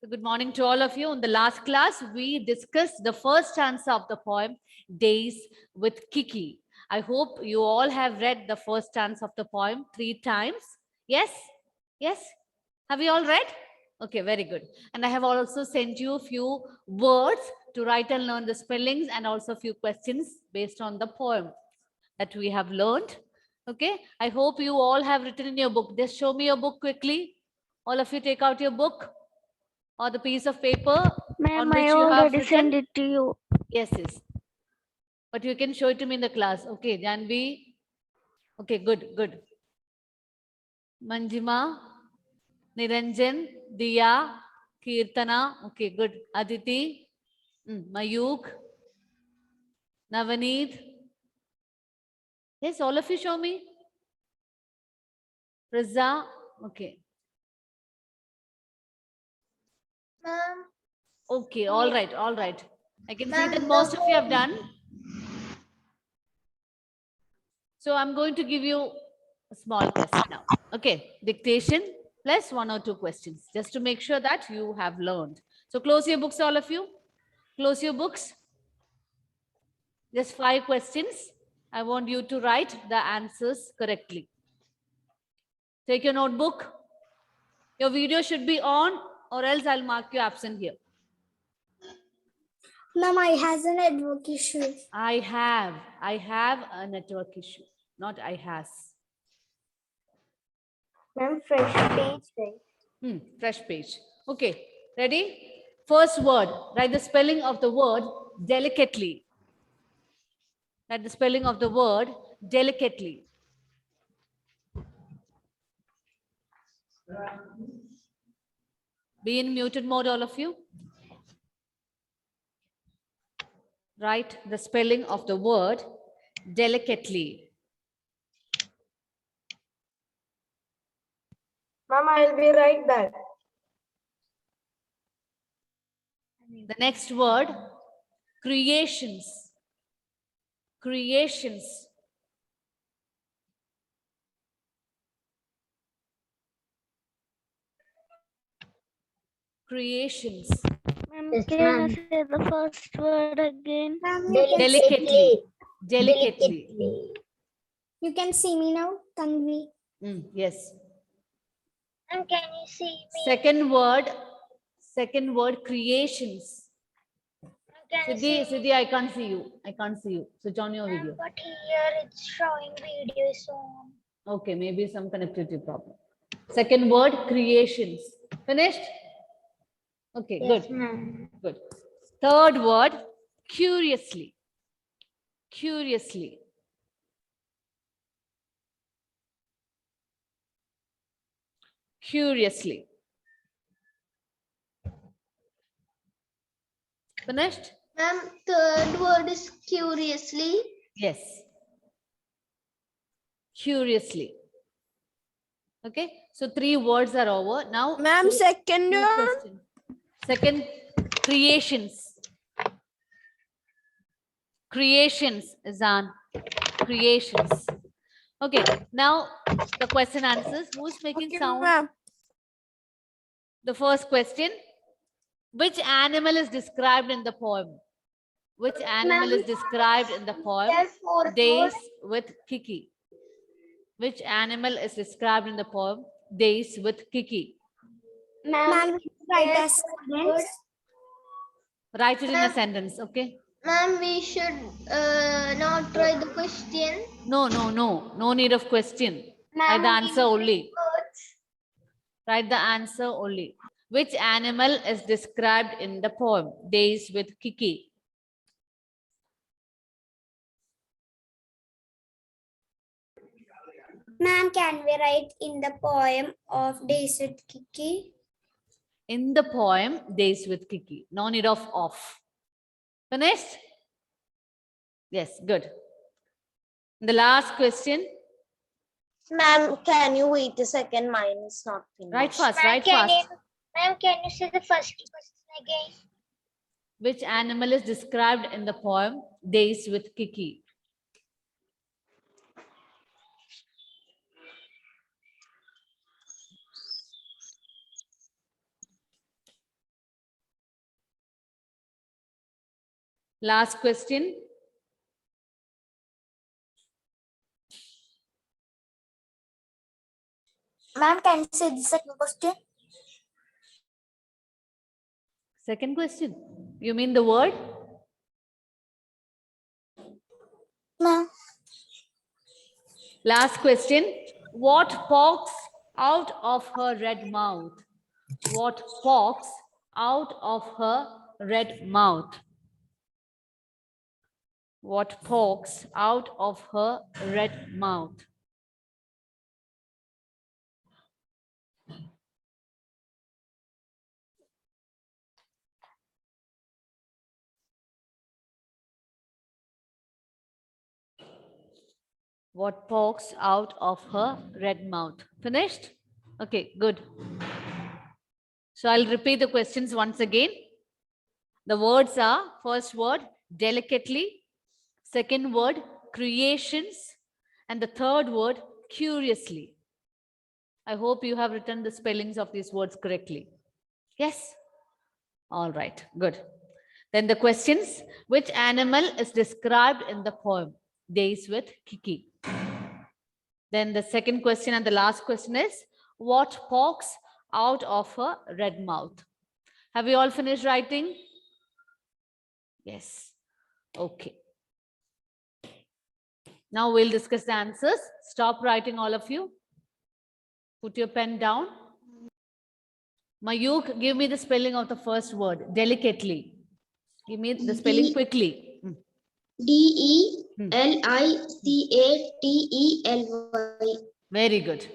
So good morning to all of you. In the last class, we discussed the first stanza of the poem, Days with Kiki. I hope you all have read the first stanza of the poem 3 times. Yes? Yes? Have you all read? Okay, very good. And I have also sent you a few words to write and learn the spellings and also a few questions based on the poem that we have learned. Okay, I hope you all have written in your book. Just show me your book quickly. All of you take out your book or the piece of paper on Ma'am, which I you have already written. sent it to you. Yes, yes. But you can show it to me in the class. Okay, Janvi. Okay, good, good. Manjima, Niranjan, Diya, Kirtana. Okay, good. Aditi, Mayuk, Navaneet. Yes, all of you show me. Raza. Okay. Ma'am, Okay, all right, all right. I can see Ma'am, that the most of you have poem- done. So I'm going to give you a small question now. Okay, dictation plus 1 or 2 questions, just to make sure that you have learned. So close your books, all of you. Close your books. Just 5 questions. I want you to write the answers correctly. Take your notebook. Your video should be on, or else I'll mark you absent here. Ma'am, I has a network issue. I have a network issue, not I has. Ma'am, fresh page, right? Fresh page. Okay, ready? First word, write the spelling of the word delicately. Write the spelling of the word delicately. Be in muted mode, all of you. Write the spelling of the word delicately. Ma'am, I'll be right back. The next word, creations. Creations. Creations. Ma'am, Yes, can ma'am. you say the first word again? Delicately. Delicately. You can see me now, Tanvi. Yes. And can you see me? Second word, creations. Siddhi, I can't see you. I can't see you. Switch on your video. But here it's showing video, so. Okay, maybe some connectivity problem. Second word, creations. Finished? Okay, Yes, good. ma'am. Good. Third word, curiously. Curiously. Curiously. Finished? Ma'am, third word is curiously. Yes. Curiously. Okay, so 3 words are over. Now, Ma'am, second two one. questions. Second, creations. Creations, Zan. Creations. Okay, now the question answers. Who's making Okay, sound? ma'am. The first question, which animal is described in the poem? Which animal is described in the poem? Days with Kiki. Which animal is described in the poem? Days with Kiki. Ma'am, write as Write it in a sentence, okay? Ma'am, we should not try the question. No, no, no. No need of question. Write the answer only. Write the answer only. Which animal is described in the poem? Days with Kiki. Ma'am, can we write in the poem of Days with Kiki? In the poem, Days with Kiki. No need of off. Finished? Yes, good. The last question. Ma'am, can you wait a second? Mine is not finished. Write fast, write fast. Ma'am, can you say the first question again? Which animal is described in the poem Days with Kiki? Last question. Ma'am, can you say the second question? Second question. You mean the word? Ma'am. Last question. What pokes out of her red mouth? What pokes out of her red mouth? What pokes out of her red mouth? What pokes out of her red mouth? Finished? Okay, good. So I'll repeat the questions once again. The words are, first word, delicately. Second word, creations. And the third word, curiously. I hope you have written the spellings of these words correctly. Yes? All right, good. Then the questions, which animal is described in the poem, Days with Kiki? Then the second question and the last question is, what pokes out of her red mouth? Have you all finished writing? Yes. Okay. Now we'll discuss the answers. Stop writing, all of you. Put your pen down. Mayuk, give me the spelling of the first word, delicately. Give me the spelling quickly. DELICATELY. Very good.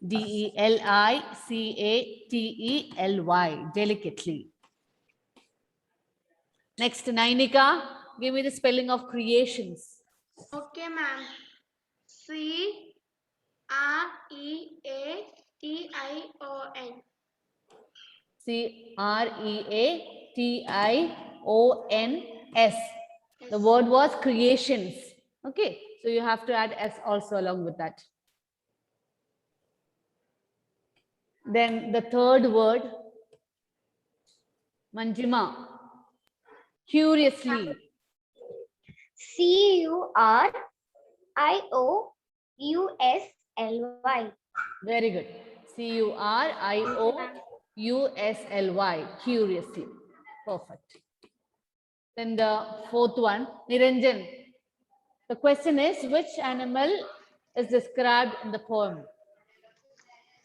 DELICATELY, delicately. Next, Nainika, give me the spelling of creations. Okay, ma'am. CREATION. CREATIONS. The word was creations. Okay, so you have to add S also along with that. Then the third word, Manjima, curiously. CURIOUSLY. Very good. CURIOUSLY, curiously. Perfect. Then the fourth one, Niranjan. The question is, which animal is described in the poem?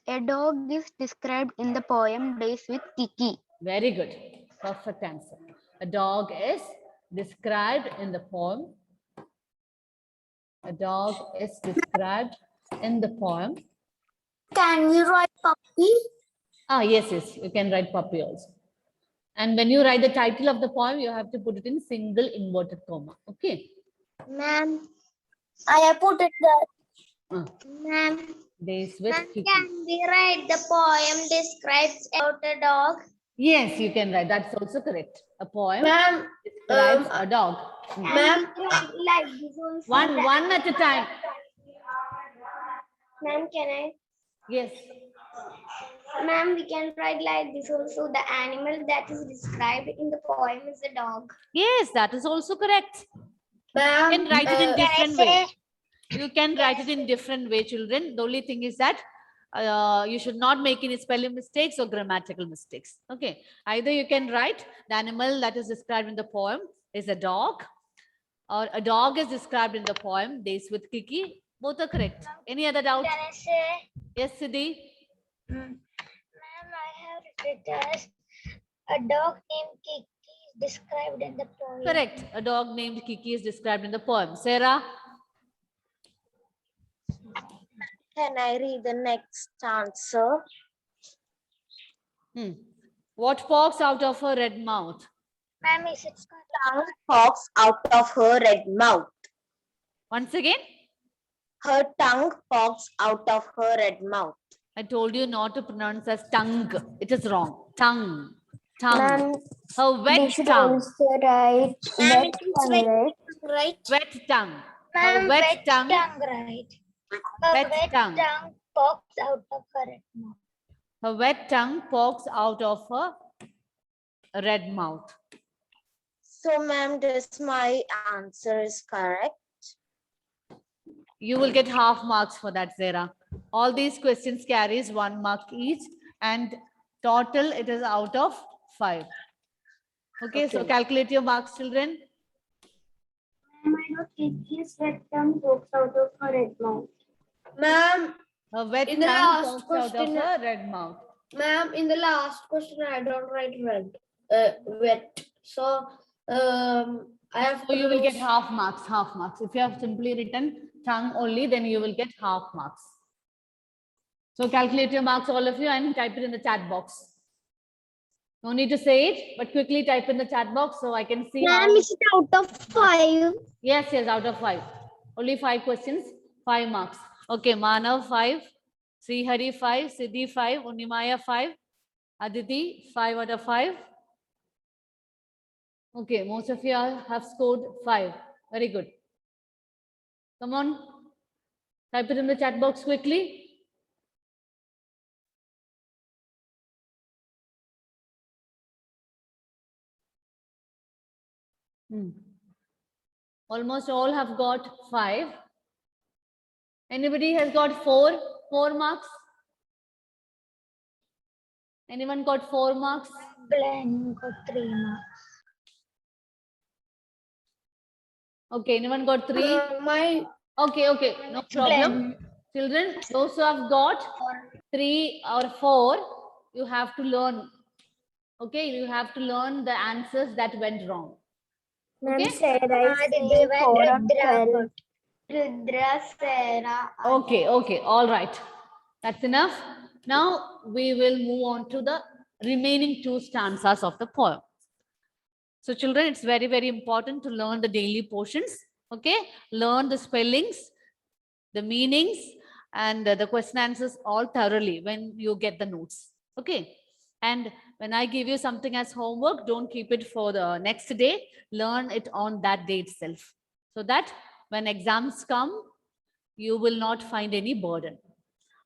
A dog is described in the poem Days with Kiki. Very good. Perfect answer. A dog is described in the poem. A dog is described in the poem. Can we write puppy? Ah, yes, yes. You can write puppy also. And when you write the title of the poem, you have to put it in single inverted comma. Okay. Ma'am, I have put it there. Ma'am, Days with Kiki. can we write the poem describes about a dog? Yes, you can write. That's also correct. A poem Ma'am, describes a dog. ma'am, like this also. One at a time. Ma'am, can I? Yes. Ma'am, we can write like this also. The animal that is described in the poem is a dog. Yes, that is also correct. Ma'am, You can write it in different say? way. You can write it in different way, children. The only thing is that you should not make any spelling mistakes or grammatical mistakes. Okay. Either you can write the animal that is described in the poem is a dog, or a dog is described in the poem Days with Kiki. Both are correct. Any other doubt? Can I say? Yes, Siddhi. Ma'am, I have written as a dog named Kiki is described in the poem. Correct. A dog named Kiki is described in the poem. Sarah? Can I read the next answer? What pokes out of her red mouth? Ma'am, is it Tongue pokes out of her red mouth. Once again? Her tongue pokes out of her red mouth. I told you not to pronounce as tongue. It is wrong. Tongue. Tongue. Ma'am, Her wet tongue. right. Wet tongue. Her Ma'am, wet tongue. right. Wet tongue. Pokes out of her red mouth. Her wet tongue pokes out of her red mouth. So, ma'am, does my answer is correct? You will get half marks for that, Zera. All these questions carries 1 mark each, and total it is out of 5. Okay, so Okay. calculate your marks, children. Ma'am, I know Kiki's red tongue pokes out of her red mouth. Ma'am, A wet in the tongue last pokes out of question, a red mouth. ma'am, in the last question, I don't write red, wet. So, I have So to you will get lose- half marks, half marks. If you have simply written tongue only, then you will get half marks. So calculate your marks, all of you, and type it in the chat box. No need to say it, but quickly type in the chat box so I can see how. is it out of 5? Yes, yes, out of 5. Only 5 questions, 5 marks. Okay, Manav 5, Srihari 5, Siddhi 5, Unimaya 5, Aditi 5 out of 5. Okay, most of you have scored 5. Very good. Come on, type it in the chat box quickly. Almost all have got 5. Anybody has got 4 marks? Anyone got 4 marks? Glenn got 3 marks. Okay, anyone got 3? my Okay, okay, no problem. Glenn. Children, those who have got 3 or 4, you have to learn. Okay, you have to learn the answers that went wrong. Okay? Rudra, Sarah. Okay, okay, all right. That's enough. Now we will move on to the remaining 2 stanzas of the poem. So children, it's very, very important to learn the daily portions. Okay, learn the spellings, the meanings, and the question answers all thoroughly when you get the notes. Okay, and when I give you something as homework, don't keep it for the next day. Learn it on that day itself, so that when exams come, you will not find any burden.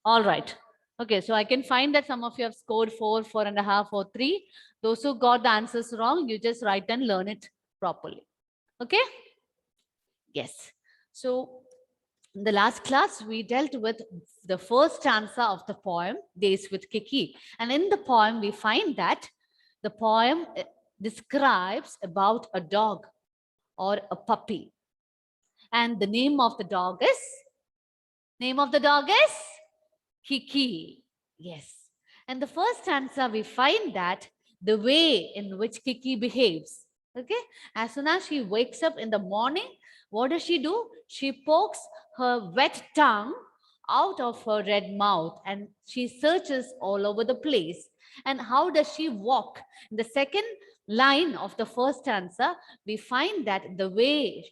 All right. Okay, so I can find that some of you have scored 4, 4.5, or 3. Those who got the answers wrong, you just write and learn it properly. Okay? Yes. So in the last class, we dealt with the first stanza of the poem, Days with Kiki. And in the poem, we find that the poem describes about a dog or a puppy. And the name of the dog is? Kiki. Yes. And the first stanza, we find that the way in which Kiki behaves. Okay. As soon as she wakes up in the morning, what does she do? She pokes her wet tongue out of her red mouth and she searches all over the place. And how does she walk? In the second line of the first stanza, we find that the way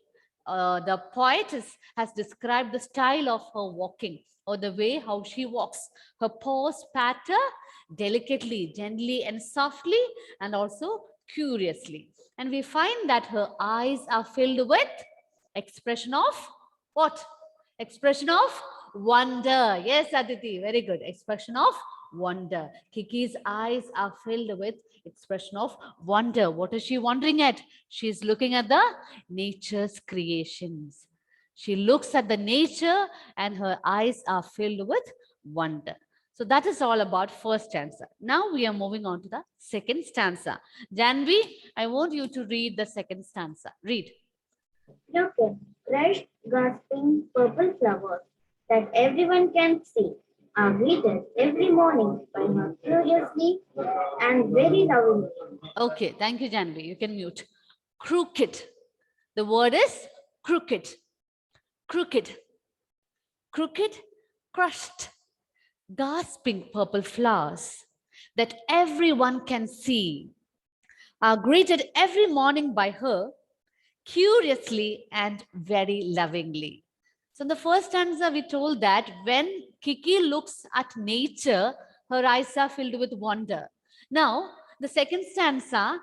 the poetess has described the style of her walking, or the way how she walks. Her paws patter delicately, gently, and softly, and also curiously. And we find that her eyes are filled with expression of what? Expression of wonder. Yes, Aditi, very good. Expression of wonder. Kiki's eyes are filled with expression of wonder. What is she wondering at? She's looking at the nature's creations. She looks at the nature and her eyes are filled with wonder. So that is all about first stanza. Now we are moving on to the second stanza. Janvi, I want you to read the second stanza. Read. Look at fresh, gasping purple flowers that everyone can see are greeted every morning by her curiously and very lovingly. Okay, thank you, Janvi. You can mute. Crooked. The word is crooked. Crooked. Crooked, crushed, gasping purple flowers that everyone can see are greeted every morning by her curiously and very lovingly. So in the first stanza, we told that when Kiki looks at nature, her eyes are filled with wonder. Now, the second stanza,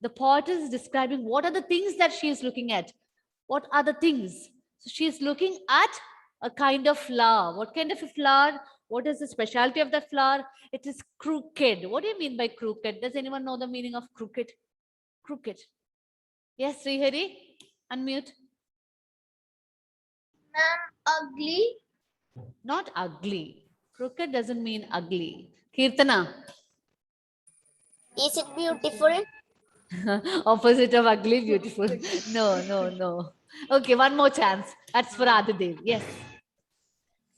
the poet is describing what are the things that she is looking at. What are the things? So she is looking at a kind of flower. What kind of a flower? What is the specialty of that flower? It is crooked. What do you mean by crooked? Does anyone know the meaning of crooked? Crooked. Yes, Srihari, unmute. Ugly. Not ugly. Crooked doesn't mean ugly. Kirtana, Is it beautiful? opposite of ugly, beautiful. No, no, no. Okay, one more chance. That's for Adidev. Yes.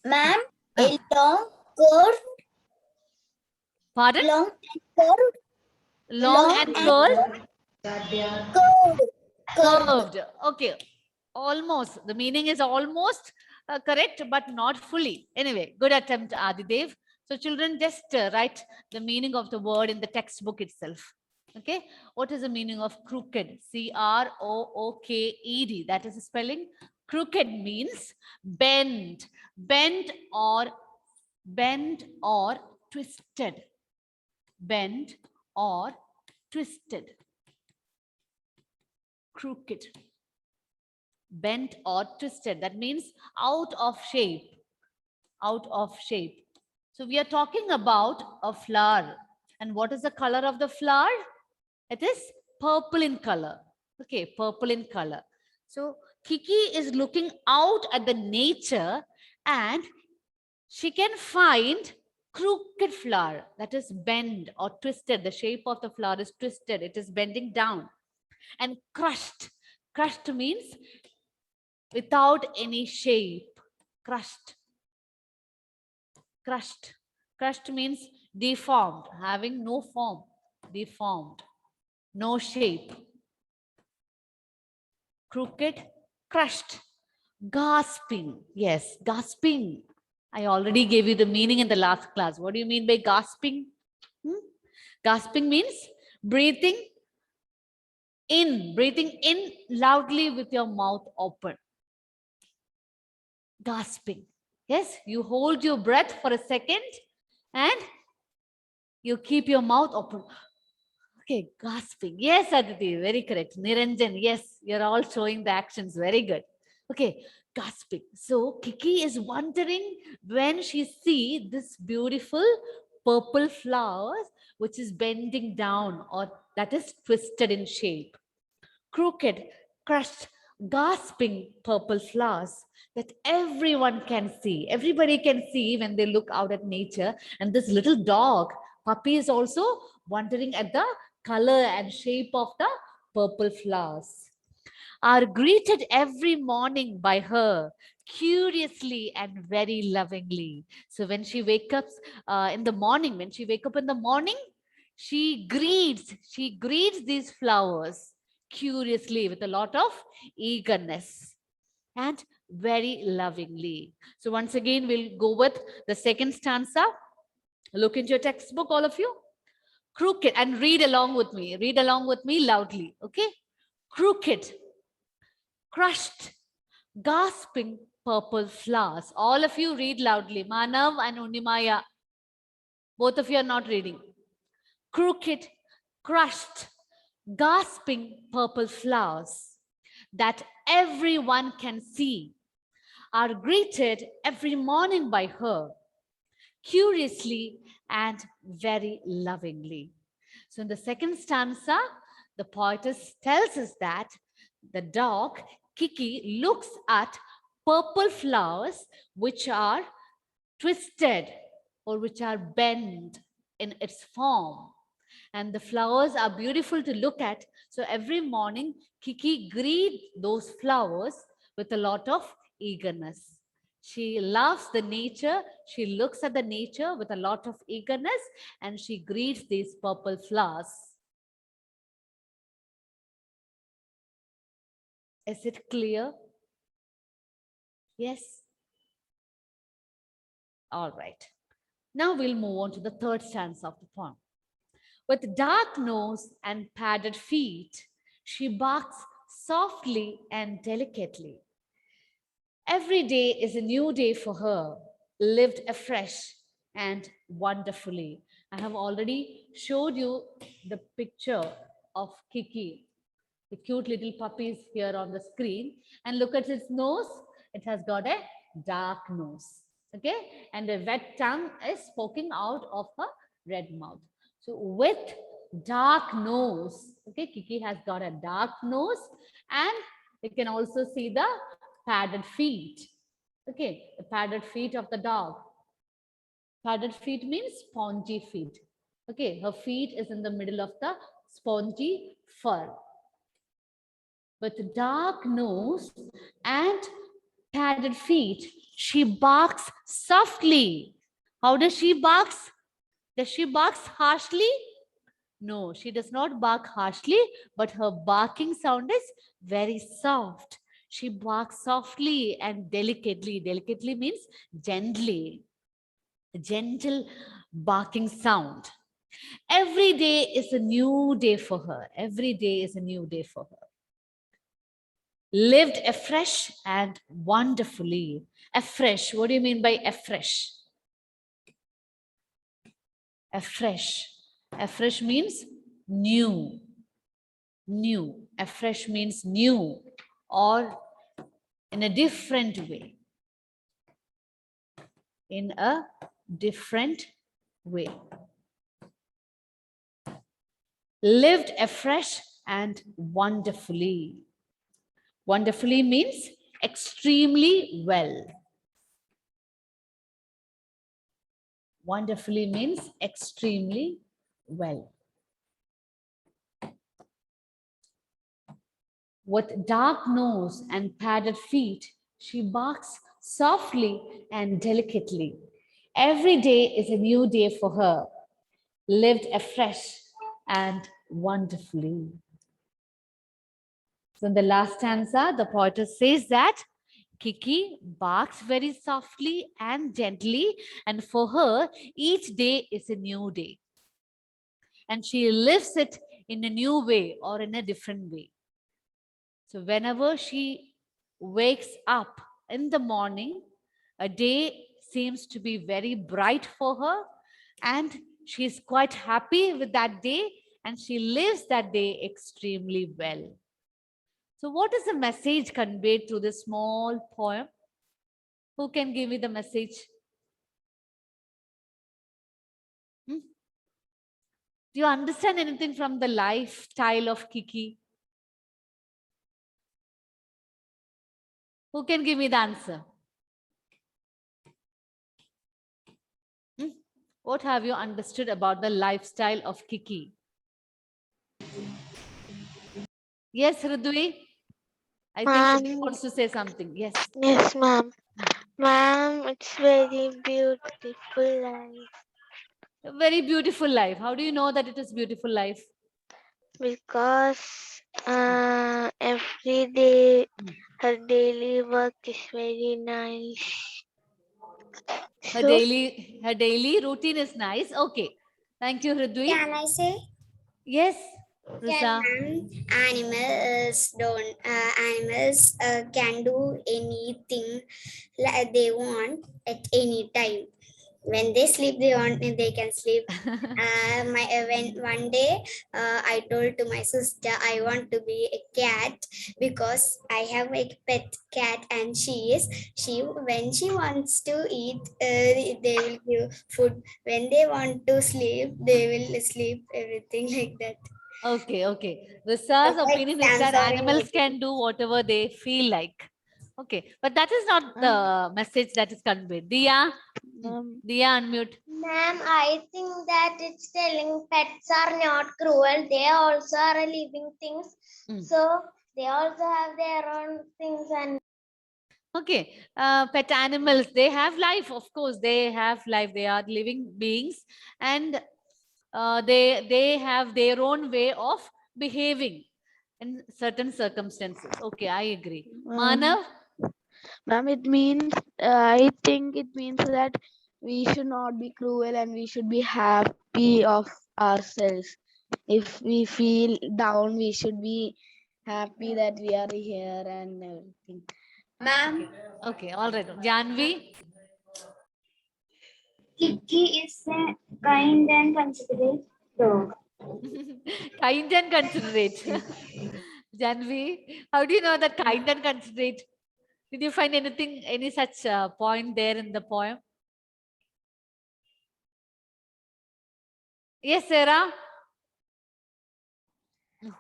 Ma'am, a long, curved, Pardon? long and curved, Long and curled? curved, curved. Curved. Okay. Almost. The meaning is almost correct, but not fully. Anyway, good attempt, Adidev. So children, just write the meaning of the word in the textbook itself. Okay. What is the meaning of crooked? Crooked. That is the spelling. Crooked means bent, bent or twisted. Bent or twisted. Crooked. Bent or twisted. That means out of shape. Out of shape. So we are talking about a flower. And what is the color of the flower? It is purple in color. Okay, purple in color. So Kiki is looking out at the nature and she can find crooked flower, that is bent or twisted. The shape of the flower is twisted. It is bending down. And crushed. Crushed means without any shape. Crushed. Crushed. Crushed means deformed, having no form. Deformed. No shape. Crooked. Crushed. Gasping. Yes, gasping. I already gave you the meaning in the last class. What do you mean by gasping? Gasping means breathing in loudly with your mouth open. Gasping. Yes, you hold your breath for a second and you keep your mouth open. Okay, gasping. Yes, Aditi, very correct. Niranjan, yes, you're all showing the actions. Very good. Okay, gasping. So Kiki is wondering when she see this beautiful purple flowers which is bending down or that is twisted in shape. Crooked, crushed, gasping purple flowers that everyone can see. Everybody can see when they look out at nature. And this little dog, puppy, is also wondering at the color and shape of the purple flowers. Are greeted every morning by her curiously and very lovingly. So when she wakes up in the morning, she greets these flowers curiously with a lot of eagerness and very lovingly. So once again, we'll go with the second stanza. Look into your textbook, all of you. Crooked, and read along with me. Read along with me loudly, okay? Crooked, crushed, gasping purple flowers. All of you read loudly. Manav and Unimaya. Both of you are not reading. Crooked, crushed, gasping purple flowers that everyone can see are greeted every morning by her, curiously and very lovingly. So in the second stanza, the poetess tells us that the dog, Kiki, looks at purple flowers which are twisted or which are bent in its form. And the flowers are beautiful to look at. So every morning, Kiki greets those flowers with a lot of eagerness. She loves the nature. She looks at the nature with a lot of eagerness and she greets these purple flowers. Is it clear? Yes. All right. Now we'll move on to the third stanza of the poem. With dark nose and padded feet, she barks softly and delicately. Every day is a new day for her, lived afresh and wonderfully. I have already showed you the picture of Kiki. The cute little puppy is here on the screen. And look at its nose. It has got a dark nose. Okay. And a wet tongue is poking out of her red mouth. So with dark nose. Okay, Kiki has got a dark nose, and you can also see the padded feet. Okay, the padded feet of the dog. Padded feet means spongy feet. Okay, her feet is in the middle of the spongy fur. With dark nose and padded feet, she barks softly. How does she barks? Does she barks harshly? No, she does not bark harshly, but her barking sound is very soft. She barks softly and delicately. Delicately means gently. A gentle barking sound. Every day is a new day for her. Every day is a new day for her. Lived afresh and wonderfully. Afresh. What do you mean by afresh? Afresh. Afresh means new. New. Afresh means new or in a different way. In a different way. Lived afresh and wonderfully. Wonderfully means extremely well. Wonderfully means extremely well. With dark nose and padded feet, she barks softly and delicately. Every day is a new day for her, lived afresh and wonderfully. So in the last stanza, the poetess says that Kiki barks very softly and gently, and for her, each day is a new day. And she lives it in a new way or in a different way. So whenever she wakes up in the morning, a day seems to be very bright for her, and she's quite happy with that day, and she lives that day extremely well. So what is the message conveyed through this small poem? Who can give me the message? Hmm? Do you understand anything from the lifestyle of Kiki? Who can give me the answer? Hmm? What have you understood about the lifestyle of Kiki? Yes, Ridvi? I think Ridvi Ma'am, wants to say something. Yes. yes, ma'am. Ma'am, it's very beautiful life A very beautiful life. How do you know that it is beautiful life? because every day her daily work is very nice. Her So, daily routine is nice. Okay. Thank you, Ridvi. Can I say? Yes, Yes, Risa. ma'am. Animals can do anything like they want at any time. When they sleep, they can sleep. When one day I told to my sister I want to be a cat because I have a pet cat and she when she wants to eat they will give food. When they want to sleep, they will sleep. Everything like that. Okay, okay. Risa's opinion is that animals can do whatever they feel like. Okay, but that is not the message that is conveyed. Dia, Dia, unmute. Ma'am, I think that it's telling pets are not cruel. They also are living things. Mm. So they also have their own things and Okay, pet animals, they have life, of course, they have life. They are living beings, and they have their own way of behaving in certain circumstances. Okay, I agree. Manav? ma'am, it means I think it means that we should not be cruel and we should be happy of ourselves. If we feel down, we should be happy that we are here and everything. Ma'am, Okay, all right. Janvi? Kiki is a kind and considerate dog. Kind and considerate. Janvi, how do you know that kind and considerate? Did you find anything, any such point there in the poem? Yes, Sarah?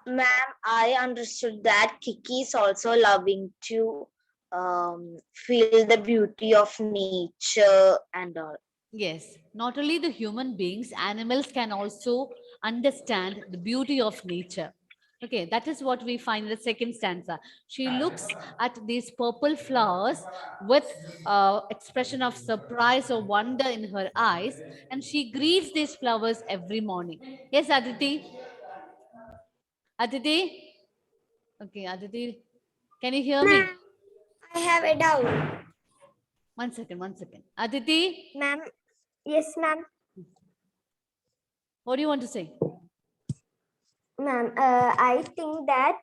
Ma'am, I understood that Kiki is also loving to feel the beauty of nature and all. Yes, not only the human beings, animals can also understand the beauty of nature. Okay, that is what we find in the second stanza. She looks at these purple flowers with expression of surprise or wonder in her eyes, and she greets these flowers every morning. Yes, Aditi? Aditi? Okay, Aditi, can you hear me? I have a doubt. One second, one second. Aditi, Ma'am, yes, ma'am. what do you want to say? Ma'am, I think that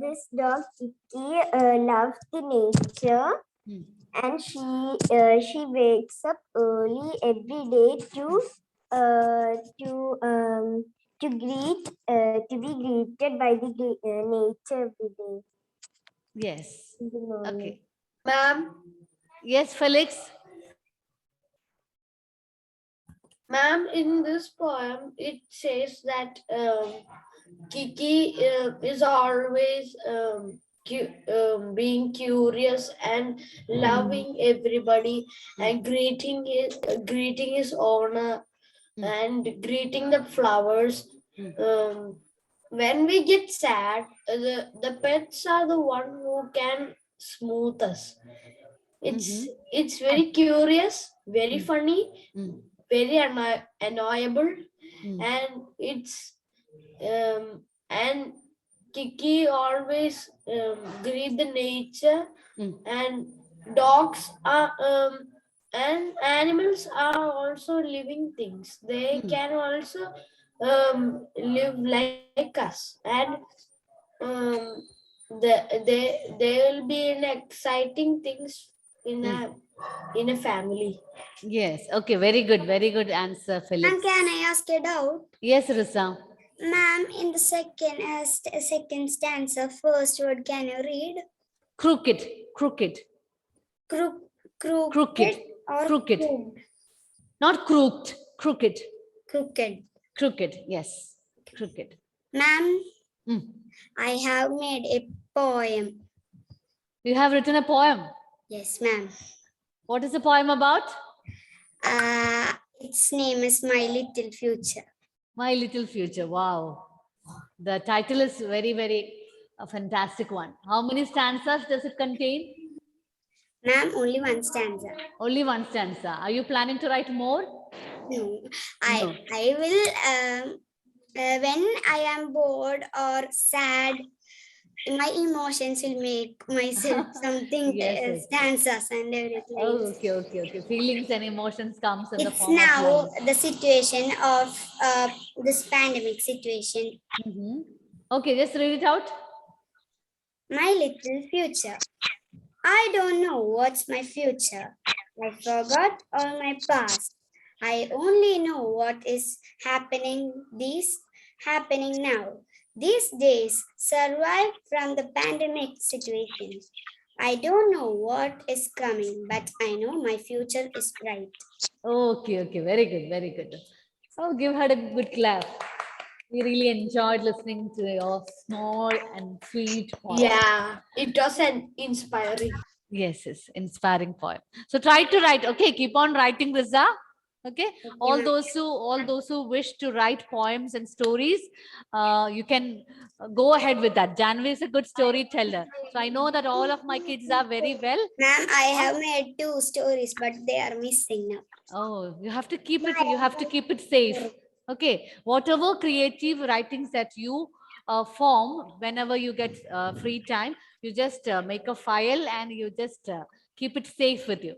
this dog Kiki loves the nature, Hmm. and she wakes up early every day to be greeted by the nature every day Yes. in the morning. Okay. Ma'am, Yes, Felix. ma'am, in this poem, it says that Kiki is always being curious and loving everybody and greeting his owner and greeting the flowers. When we get sad, the pets are the one who can smooth us. It's very curious, very funny, very annoyable, and and Kiki always greet the nature, and dogs are and animals are also living things. They can also live like us, and um, they will be in exciting things in a family. Yes. Okay. Very good answer, Felix. Ma'am, can I ask a doubt? Yes, Risa. Ma'am, in the second stanza, first word, can you read? Crooked. Crooked. Crooked. Crooked or Crooked. crooked? Not crooked. Crooked. Crooked. Crooked. Yes. Crooked. Ma'am, Mm. I have made a poem. You have written a poem. Yes, ma'am. What is the poem about? Its name is My Little Future. My Little Future. Wow. The title is very a fantastic one. How many stanzas does it contain? Ma'am, only one stanza. Only one stanza. Are you planning to write more? No, No. I will. When I am bored or sad, my emotions will make myself something Yes. stanzas and everything. Oh, okay. Feelings and emotions comes in the It's form now of lines. the situation of this pandemic situation. Okay, just read it out. My little future. I don't know what's my future. I forgot all my past. I only know what is happening now. These days survive from the pandemic situation. I don't know what is coming, but I know my future is bright. Okay, very good. Oh, give her a good clap. We really enjoyed listening to your small and sweet poem. Yeah, it was an inspiring. Yes, inspiring poem. So try to write. Okay, keep on writing, Riza. Okay, all those who wish to write poems and stories, you can go ahead with that. Janvi is a good storyteller, so I know that all of my kids are very well. Ma'am, I have made 2 stories, but they are missing now. Oh, you have to keep it. You have to keep it safe. Okay, whatever creative writings that you form whenever you get free time, you just make a file and you just keep it safe with you,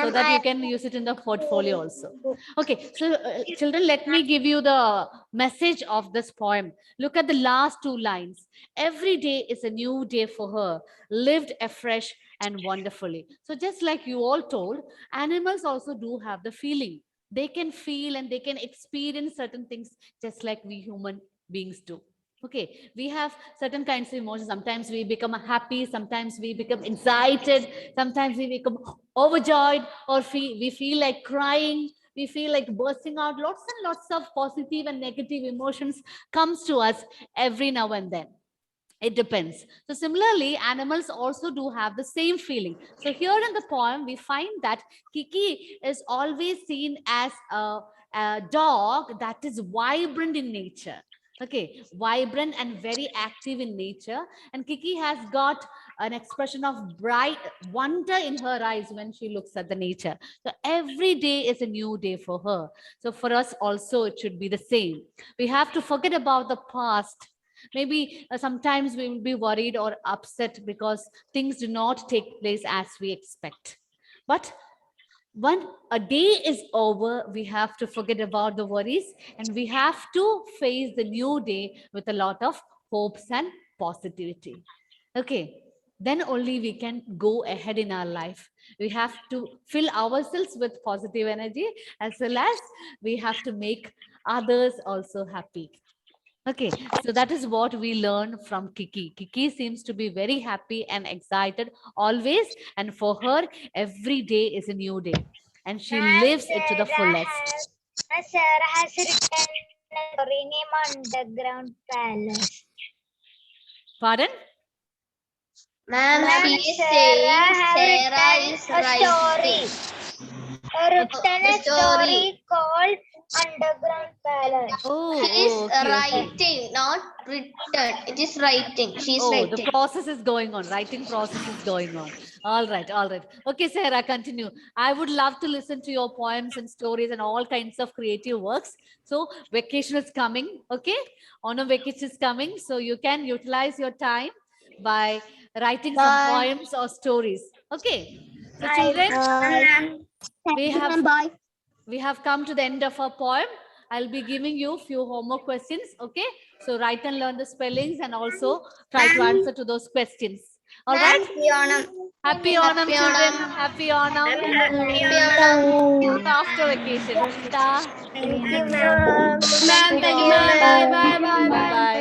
so that you can use it in the portfolio also. Okay, so children, let me give you the message of this poem. Look at the last 2 lines. Every day is a new day for her, lived afresh and wonderfully. So just like you all told, animals also do have the feeling. They can feel and they can experience certain things just like we human beings do. Okay, we have certain kinds of emotions. Sometimes we become happy, sometimes we become excited, sometimes we become overjoyed, or we feel like crying. we feel like bursting out. Lots and lots of positive and negative emotions comes to us every now and then. It depends. So similarly, animals also do have the same feeling. So here in the poem, we find that Kiki is always seen as a dog that is vibrant in nature. Okay, vibrant and very active in nature. And Kiki has got an expression of bright wonder in her eyes when she looks at the nature. So every day is a new day for her. So for us also, it should be the same. We have to forget about the past. Maybe sometimes we will be worried or upset because things do not take place as we expect. But when a day is over, we have to forget about the worries and we have to face the new day with a lot of hopes and positivity. Okay, then only we can go ahead in our life. We have to fill ourselves with positive energy as well as we have to make others also happy. Okay, so that is what we learn from Kiki. Kiki seems to be very happy and excited always, and for her, every day is a new day, and she lives it to the fullest. Sarah has written a story named Underground Palace. Pardon? Ma'am, she is saying Sarah is writing. Written The a story called Underground Palace. Oh, She is okay. writing, not written. It is writing. She is Oh, the writing. process is going on. Writing process is going on. All right, all right. Okay, Sarah, continue. I would love to listen to your poems and stories and all kinds of creative works. So vacation is coming, okay? Onam vacation is coming. So you can utilize your time by writing some Bye. poems or stories. Okay. So children, we have come to the end of our poem. I'll be giving you few homework questions. Okay. So write and learn the spellings and also try to answer to those questions. All right. Happy Onam, children. Happy Onam. See you after vacation. Ta. Thank you, ma'am. Thank you all. Bye bye.